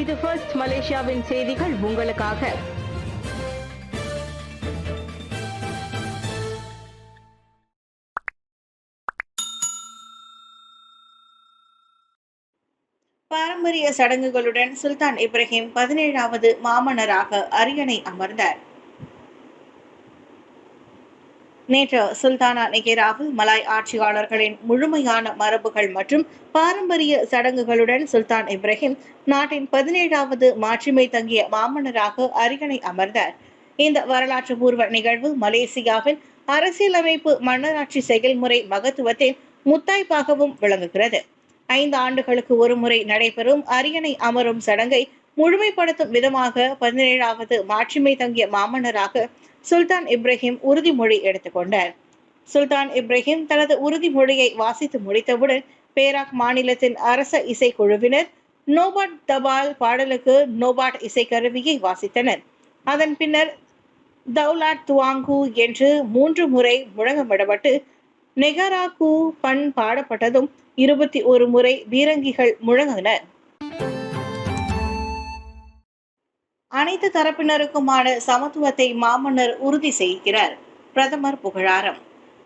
இது ஃபர்ஸ்ட் மலேசியாவின் செய்திகள் உங்களுக்காக. பாரம்பரிய சடங்குகளுடன் சுல்தான் இப்ராஹிம் 17வது மாமன்னராக அரியணை அமர்ந்தார். நேற்று சுல்தானா நெகேராவில் மலாய் ஆட்சியாளர்களின் முழுமையான மரபுகள் மற்றும் பாரம்பரிய சடங்குகளுடன் சுல்தான் இப்ராஹிம் நாட்டின் 17வது மாட்சிமை தங்கிய மாமன்னராக அரியணை அமர்ந்தார். இந்த வரலாற்று பூர்வ நிகழ்வு மலேசியாவின் அரசியலமைப்பு மன்னராட்சி செயல்முறை மகத்துவத்தின் முத்தாய்ப்பாகவும் விளங்குகிறது. 5 ஆண்டுகளுக்கு ஒருமுறை நடைபெறும் அரியணை அமரும் சடங்கை முழுமைப்படுத்தும் விதமாக 17வது மாட்சிமை தங்கிய மாமன்னராக சுல்தான் இப்ராஹிம் உறுதிமொழி எடுத்துக்கொண்டார். சுல்தான் இப்ராஹிம் தனது உறுதிமொழியை வாசித்து முடித்தவுடன் பேராக் மாநிலத்தின் அரச இசைக்குழுவினர் நோபாட் தபால் பாடலுக்கு நோபாட் இசைக்கருவியை வாசித்தனர். அதன் பின்னர் தௌலாட் துவாங்கு என்று 3 முறை முழங்கமிடப்பட்டு நெகாராக்கு பண் பாடப்பட்டதும் 21 முறை பீரங்கிகள் முழங்கினர். அனைத்து தரப்பினருக்குமான சமத்துவத்தை மாமன்னர் உறுதி செய்கிறார். பிரதமர் புகழாரம்.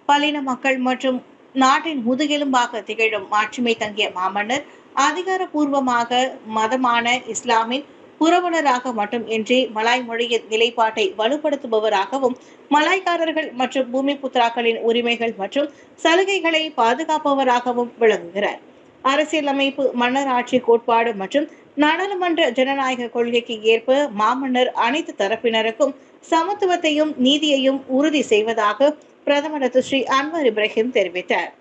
பல்லின மக்கள் மற்றும் நாட்டின் முதுகெலும்பாக திகழும் மாட்சிமை தங்கிய மாமன்னர் அதிகாரப்பூர்வமாக மதமான இஸ்லாமின் புரவலராக மட்டுமின்றி மலாய் மொழியின் நிலைப்பாட்டை வலுப்படுத்துபவராகவும் மலாய்க்காரர்கள் மற்றும் பூமி புத்ராக்களின் உரிமைகள் மற்றும் சலுகைகளை பாதுகாப்பவராகவும் விளங்குகிறார். அரசியலமைப்பு மன்னராட்சி கோட்பாடு மற்றும் நாடாளுமன்ற ஜனநாயக கொள்கைக்கு ஏற்ப மாமன்னர் அனைத்து தரப்பினருக்கும் சமத்துவத்தையும் நீதியையும் உறுதி செய்வதாக பிரதமர் ஸ்ரீ அன்வர் இப்ராஹிம் தெரிவித்தார்.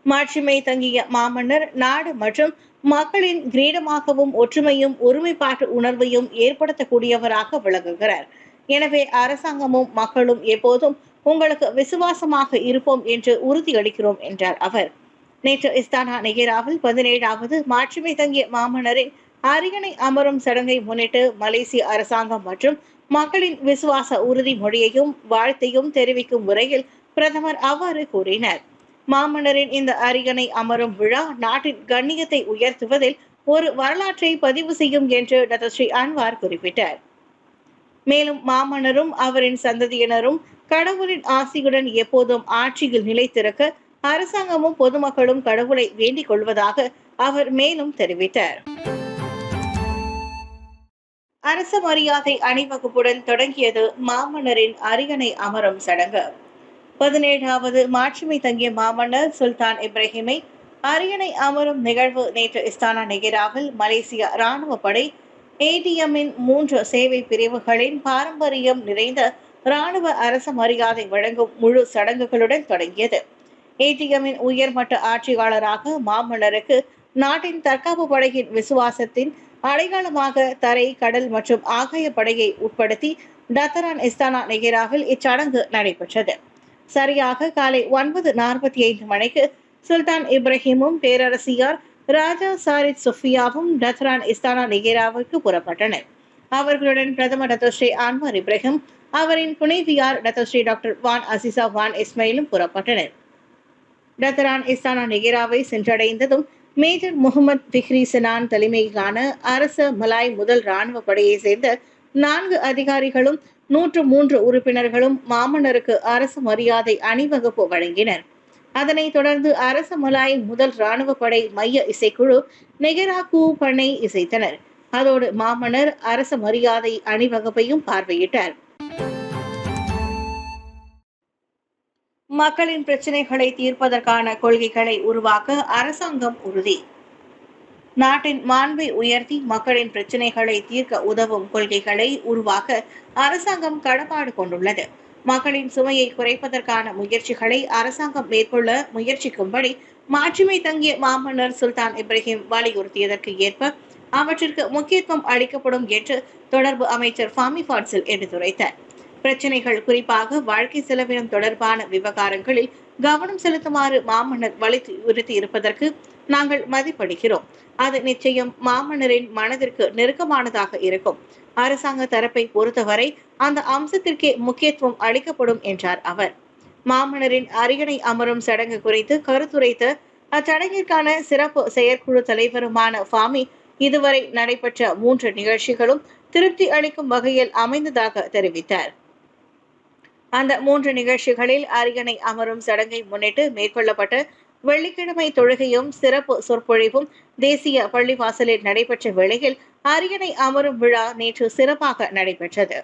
மாட்சிமை தங்கிய மாமன்னர் நாடு மற்றும் மக்களின் கிரீடமாகவும் ஒற்றுமையும் ஒருமைப்பாட்டு உணர்வையும் ஏற்படுத்தக்கூடியவராக விளங்குகிறார். எனவே அரசாங்கமும் மக்களும் எப்போதும் உங்களுக்கு விசுவாசமாக இருப்போம் என்று உறுதியளிக்கிறோம் என்றார் அவர். நேற்று இஸ்தானா நெகேராவில் 17வது மாட்சிமை தங்கிய மாமன்னரின் அரியணை அமரும் சடங்கை முன்னிட்டு மலேசிய அரசாங்கம் மற்றும் மக்களின் விசுவாச உறுதிமொழியையும் வாழ்த்தையும் தெரிவிக்கும் முறையில் பிரதமர் அவ்வாறு கூறினார். மாமன்னரின் இந்த அரியணை அமரும் விழா நாட்டின் கண்ணியத்தை உயர்த்துவதில் ஒரு வரலாற்றை பதிவு செய்யும் என்று டாக்டர் ஸ்ரீ அன்வார் குறிப்பிட்டார். மேலும் மாமன்னரும் அவரின் சந்ததியினரும் கடவுளின் ஆசியுடன் எப்போதும் ஆட்சியில் நிலைத்திருக்க அரசாங்கமும் பொதுமக்களும் கடவுளை வேண்டிக் கொள்வதாக அவர் மேலும் தெரிவித்தார். அரச மரியாதை அணிவகுப்புடன் தொடங்கியது மாமன்னரின் அரியணை அமரும் சடங்கு. 17வது மாட்சிமை தங்கிய மாமன்னர் சுல்தான் இப்ராஹிமை அரியணை அமரும் நிகழ்வு நேற்று இஸ்தானா நெகேராவில் மலேசிய இராணுவ படை ATMஇன் 3 சேவை பிரிவுகளின் பாரம்பரியம் நிறைந்த இராணுவ அரச மரியாதை வழங்கும் முழு சடங்குகளுடன் தொடங்கியது. ATMஇன் உயர்மட்ட ஆட்சியாளராக மாமன்னருக்கு நாட்டின் தற்காப்பு படையின் விசுவாசத்தின் அடையாளமாக தரை, கடல் மற்றும் ஆகாய படையை உட்படுத்தி டத்தரான் இஸ்தானா நெகேராவில் இச்சடங்கு நடைபெற்றது. சரியாக காலை 9:45 மணிக்கு சுல்தான் இப்ராஹிமும் பேரரசியார் ராஜா சாரித் சுஃபியாவும் டத்ரான் இஸ்தானா நெகேராவுக்கு புறப்பட்டனர். அவர்களுடன் பிரதமர் டாக்டர் ஸ்ரீ அன்வர் இப்ராஹிம், அவரின் துணைவியார் doctor Sri doctor Wan Azizah Wan இஸ்மாயிலும் புறப்பட்டனர். டத்தரான் இஸ்தானா நெகேராவை சென்றடைந்ததும் மேஜர் முகமது பிஹ்ரி சினான் தலைமையிலான அரச மலாய் முதல் இராணுவ படையை சேர்ந்த 4 அதிகாரிகளும் 103 உறுப்பினர்களும் மாமன்னருக்கு அரசு மரியாதை அணிவகுப்பு வழங்கினர். அதனைத் தொடர்ந்து அரச மலாய் முதல் இராணுவ படை மைய இசைக்குழு நெகேராக்கு பண்ணை இசைத்தனர். அதோடு மாமன்னர் அரச மரியாதை அணிவகுப்பையும் பார்வையிட்டார். மக்களின் பிரச்சனைகளை தீர்ப்பதற்கான கொள்கைகளை உருவாக்க அரசாங்கம் உறுதி. நாட்டின் மாண்பை உயர்த்தி மக்களின் பிரச்சனைகளை தீர்க்க உதவும் கொள்கைகளை உருவாக்க அரசாங்கம் கடப்பாடு கொண்டுள்ளது. மக்களின் சுமையை குறைப்பதற்கான முயற்சிகளை அரசாங்கம் மேற்கொள்ள முயற்சிக்கும்படி மாட்சிமை தங்கிய மாமன்னர் சுல்தான் இப்ராஹிம் வலியுறுத்தியதற்கு ஏற்ப அவற்றிற்கு முக்கியத்துவம் அளிக்கப்படும் என்று தொடர்பு அமைச்சர் ஃபாமி ஃபாட்சில் எடுத்துரைத்தார். பிரச்சனைகள், குறிப்பாக வாழ்க்கை செலவினம் தொடர்பான விவகாரங்களில் கவனம் செலுத்துமாறு மாமன்னர் வலியுறுத்தி இருப்பதற்கு நாங்கள் மதிப்பளிக்கிறோம். அது நிச்சயம் மாமன்னரின் மனதிற்கு நெருக்கமானதாக இருக்கும். அரசாங்க தரப்பை பொறுத்தவரை அந்த அம்சத்திற்கே முக்கியத்துவம் அளிக்கப்படும் என்றார் அவர். மாமன்னரின் அரியணை அமரும் சடங்கு குறித்து கருத்துரைத்த அச்சடங்கிற்கான சிறப்பு செயற்குழு தலைவருமான ஃபாமி, இதுவரை நடைபெற்ற 3 நிகழ்ச்சிகளும் திருப்தி அளிக்கும் வகையில் அமைந்ததாக தெரிவித்தார். அந்த 3 நிகழ்ச்சிகளில் அரியணை அமரும் சடங்கை முன்னிட்டு மேற்கொள்ளப்பட்ட வெள்ளிக்கிழமை தொழுகையும் சிறப்பு சொற்பொழிவும் தேசிய பள்ளிவாசலில் நடைபெற்ற வேளையில் அரியணை அமரும் விழா நேற்று சிறப்பாக நடைபெற்றது.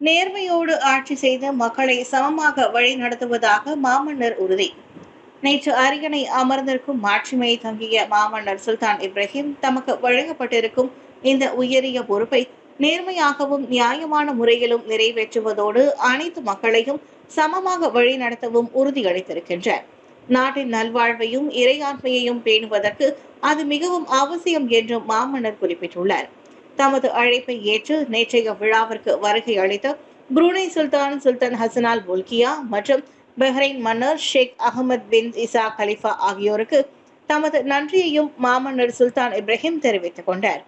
நேர்மையோடு ஆட்சி செய்து மக்களை சமமாக வழி நடத்துவதாக மாமன்னர் உறுதி. நேற்று அரியணை அமர்ந்திருக்கும் மாட்சிமையை தங்கிய மாமன்னர் சுல்தான் இப்ராஹிம் தமக்கு வழங்கப்பட்டிருக்கும் இந்த உயரிய பொறுப்பை நேர்மையாகவும் நியாயமான முறையிலும் நிறைவேற்றுவதோடு அனைத்து மக்களையும் சமமாக வழி நடத்தவும் உறுதியளித்திருக்கின்றார். நாட்டின் நல்வாழ்வையும் இறையாண்மையையும் பேணுவதற்கு அது மிகவும் அவசியம் என்றும் மாமன்னர் குறிப்பிட்டுள்ளார். தமது அழைப்பை ஏற்று நேற்றைய விழாவிற்கு வருகை அளித்த புரூனை சுல்தான் ஹசனால் போல்கியா மற்றும் பஹ்ரைன் மன்னர் ஷேக் அகமது பின் இசா கலிஃபா ஆகியோருக்கு தமது நன்றியையும் மாமன்னர் சுல்தான் இப்ராஹிம் தெரிவித்துக் கொண்டார்.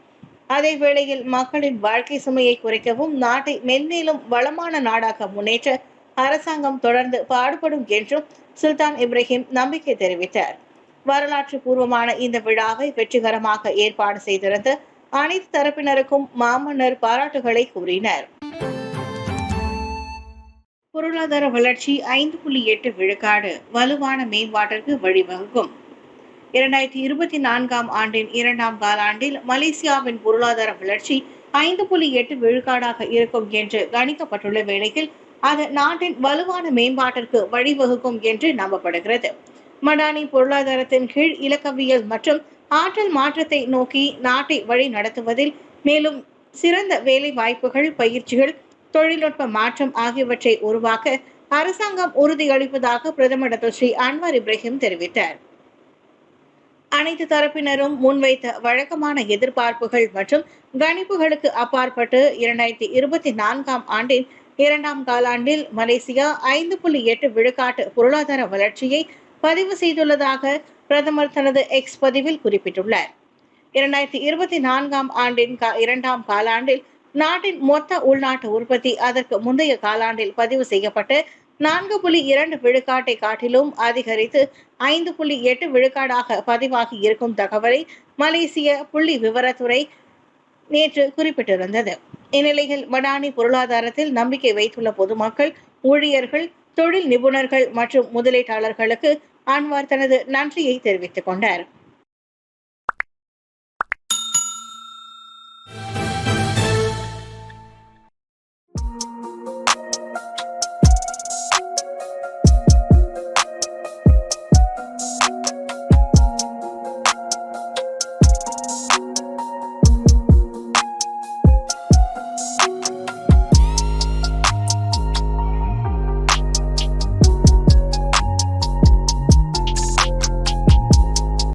அதே வேளையில் மக்களின் வாழ்க்கை சுமையை குறைக்கவும் நாட்டை மென்மேலும் வளமான நாடாக முன்னேற்ற அரசாங்கம் தொடர்ந்து பாடுபடும் என்றும் சுல்தான் இப்ராஹிம் நம்பிக்கை தெரிவித்தார். வரலாற்று பூர்வமான இந்த விழாவை வெற்றிகரமாக ஏற்பாடு செய்திருந்த அனைத்து தரப்பினருக்கும் மாமன்னர் பாராட்டுகளை கூறினார். பொருளாதார வளர்ச்சி 5.8 விழுக்காடு வலுவான மேம்பாட்டிற்கு வழிவகுக்கும். 2024ஆம் ஆண்டின் 2ஆம் காலாண்டில் மலேசியாவின் பொருளாதார வளர்ச்சி 5.8 விழுக்காடாக இருக்கும் என்று கணிக்கப்பட்டுள்ள வேளையில் அது நாட்டின் வலுவான மேம்பாட்டிற்கு வழிவகுக்கும் என்று நம்பப்படுகிறது. மடானி பொருளாதாரத்தின் கீழ் இலக்கவியல் மற்றும் ஆற்றல் மாற்றத்தை நோக்கி நாட்டை வழி நடத்துவதில் மேலும் சிறந்த வேலை வாய்ப்புகள், பயிற்சிகள், தொழில்நுட்ப மாற்றம் ஆகியவற்றை உருவாக்க அரசாங்கம் உறுதியளிப்பதாக பிரதமர் டாக்டர் ஸ்ரீ அன்வார் இப்ராஹிம் தெரிவித்தார். அனைத்து தரப்பினரும் முன்வைத்த வழக்கமான எதிர்பார்ப்புகள் மற்றும் கணிப்புகளுக்கு அப்பாற்பட்டு 2024ஆம் ஆண்டின் 2ஆம் காலாண்டில் மலேசியா 5.8 விழுக்காட்டு பொருளாதார வளர்ச்சியை பதிவு செய்துள்ளதாக பிரதமர் தனது எக்ஸ் பதிவில் குறிப்பிட்டுள்ளார். 2024ஆம் ஆண்டின் 2ஆம் காலாண்டில் நாட்டின் மொத்த உள்நாட்டு உற்பத்தி அதற்கு முந்தைய காலாண்டில் பதிவு செய்யப்பட்ட 4.2 விழுக்காட்டை காட்டிலும் அதிகரித்து 5.8 விழுக்காடாக பதிவாகி இருக்கும் தகவலை மலேசிய புள்ளி விவரத்துறை நேற்று குறிப்பிட்டிருந்தது. இந்நிலையில் மடானி பொருளாதாரத்தில் நம்பிக்கை வைத்துள்ள பொதுமக்கள், ஊழியர்கள், தொழில் நிபுணர்கள் மற்றும் முதலீட்டாளர்களுக்கு அன்வார் தனது நன்றியை தெரிவித்துக் கொண்டார்.